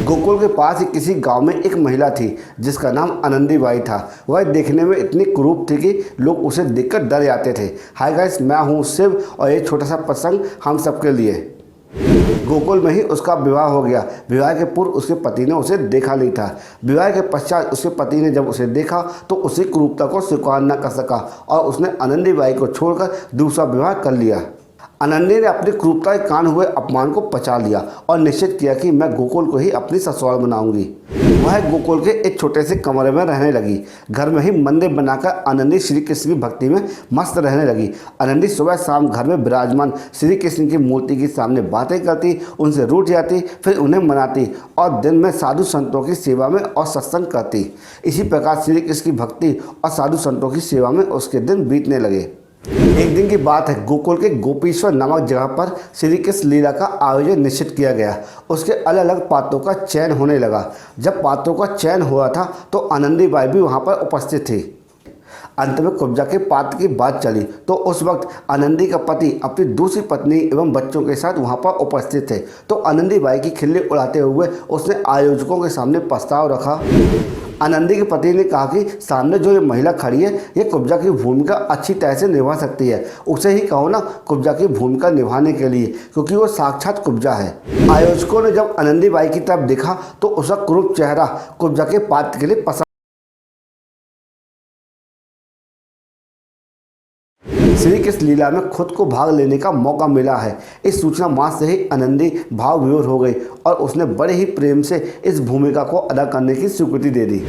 गोकुल के पास ही किसी गांव में एक महिला थी जिसका नाम आनंदी बाई था। वह देखने में इतनी कुरूप थी कि लोग उसे देखकर डर जाते थे। हाय गाइस, मैं हूँ शिव और ये छोटा सा प्रसंग हम सबके लिए। गोकुल में ही उसका विवाह हो गया। विवाह के पूर्व उसके पति ने उसे देखा नहीं था। विवाह के पश्चात उसके पति ने जब उसे देखा तो उसी क्रूरता को स्वीकार न कर सका और उसने आनंदी बाई को छोड़कर दूसरा विवाह कर लिया। आनंदी ने अपनी क्रूरता के कारण हुए अपमान को पचा लिया और निश्चित किया कि मैं गोकुल को ही अपनी ससुराल बनाऊंगी। वह गोकुल के एक छोटे से कमरे में रहने लगी। घर में ही मंदिर बनाकर आनंदी श्री कृष्ण की भक्ति में मस्त रहने लगी। आनंदी सुबह शाम घर में विराजमान श्री कृष्ण की मूर्ति के सामने बातें करती, उनसे रूठ जाती, फिर उन्हें मनाती और दिन में साधु संतों की सेवा में और सत्संग करती। इसी प्रकार श्री कृष्ण की भक्ति और साधु संतों की सेवा में उसके दिन बीतने लगे। एक दिन की बात है, गोकुल के गोपीश्वर नामक जगह पर श्री कृष्ण लीला का आयोजन निश्चित किया गया। उसके अलग अलग पात्रों का चयन होने लगा। जब पात्रों का चयन हुआ था तो आनंदी बाई भी वहां पर उपस्थित थी। अंत में कुब्जा के पात्र की बात चली तो उस वक्त आनंदी का पति अपनी दूसरी पत्नी एवं बच्चों के साथ वहां पर उपस्थित थे। तो आनंदी बाई की खिल्ली उड़ाते हुए उसने आयोजकों के सामने प्रस्ताव रखा। आनंदी के पति ने कहा कि सामने जो ये महिला खड़ी है ये कुब्जा की भूमिका अच्छी तरह से निभा सकती है, उसे ही कहो ना कुब्जा की भूमिका निभाने के लिए, क्योंकि वो साक्षात कुब्जा है। आयोजकों ने जब आनंदी बाई की तरफ देखा तो उसका क्रूप चेहरा कुब्जा के पात्र के लिए पसंद। श्री कृष्ण लीला में खुद को भाग लेने का मौका मिला है, इस सूचना मात्र से ही आनंदी भाव विभोर हो गई और उसने बड़े ही प्रेम से इस भूमिका को अदा करने की स्वीकृति दे दी।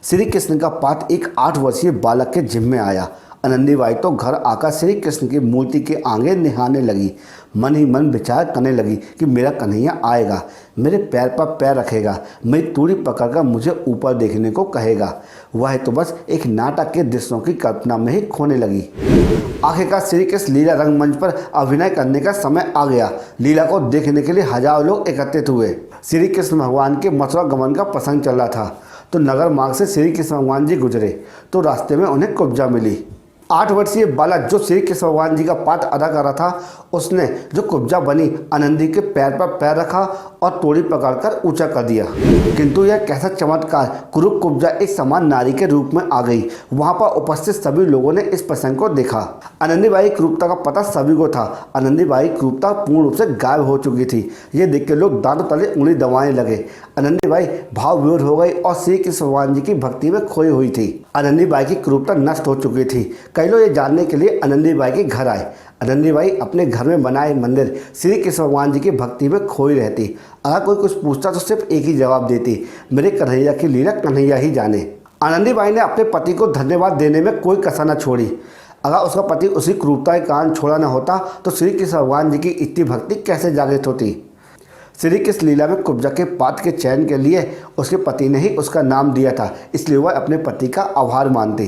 श्री कृष्ण का पात्र एक 8 वर्षीय बालक के जिम्मे आया। आनंदी बाई तो घर आकर श्री कृष्ण की मूर्ति के आगे निहारने लगी। मन ही मन विचार करने लगी कि मेरा कन्हैया आएगा, मेरे पैर पर पैर रखेगा, मेरी तूड़ी पकड़कर मुझे ऊपर देखने को कहेगा। वह तो बस एक नाटक के दृश्यों की कल्पना में ही खोने लगी। आखिरकार श्री कृष्ण लीला रंगमंच पर अभिनय करने का समय आ गया। लीला को देखने के लिए हजारों लोग एकत्रित हुए। श्री कृष्ण भगवान के मथुरा गमन का प्रसंग चल रहा था तो नगर मार्ग से श्री कृष्ण भगवान जी गुजरे तो रास्ते में उन्हें कुब्जा मिली। 8 वर्षीय बालक जो श्री कृष्ण भगवान जी का पात्र अदा कर रहा था, उसने जो कुब्जा बनी आनंदी के पैर पर पैर रखा और तोड़ी पकड़कर ऊंचा कर दिया। किंतु यह कैसा चमत्कार, कुरूप कुब्जा एक समान नारी के रूप में आ गई। वहां पर उपस्थित सभी लोगों ने इस प्रसंग को देखा। आनंदी बाई क्रूरता का पता सभी को था। आनंदी बाई क्रूरता पूर्ण रूप से गायब हो चुकी थी। ये देख के लोग दांतों तले उंगली दबाने लगे। आनंदी बाई भाव विभोर हो गई और श्री कृष्ण भगवान जी की भक्ति में खोई हुई थी। आनंदी बाई की क्रूरता नष्ट हो चुकी थी। कई लोग ये जानने के लिए आनंदी बाई के घर आए। आनंदी बाई अपने घर में बनाए मंदिर श्री कृष्ण भगवान जी की भक्ति में खोई रहती। अगर कोई कुछ पूछता तो सिर्फ एक ही जवाब देती, मेरे कन्हैया की लीला कन्हैया ही जाने। आनंदी बाई ने अपने पति को धन्यवाद देने में कोई कसर न छोड़ी। अगर उसका पति उसी क्रूरता के कारण छोड़ा न होता तो श्री कृष्ण भगवान जी की इतनी भक्ति कैसे जागृत होती। श्री कृष्ण लीला में कुब्जा के पात्र के चयन के लिए उसके पति ने ही उसका नाम दिया था, इसलिए वह अपने पति का आभार मानती।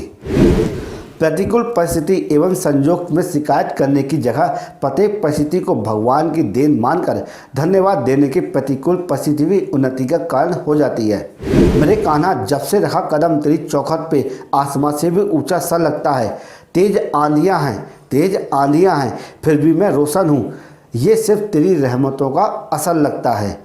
प्रतिकूल परिस्थिति एवं संजोग में शिकायत करने की जगह प्रत्येक परिस्थिति को भगवान की देन मानकर धन्यवाद देने की प्रतिकूल परिस्थिति भी उन्नति का कारण हो जाती है। मेरे कान्हा, जब से रखा कदम तेरी चौखट पे आसमां से भी ऊंचा सा लगता है। तेज आंधियां हैं फिर भी मैं रोशन हूँ, ये सिर्फ तेरी रहमतों का असर लगता है।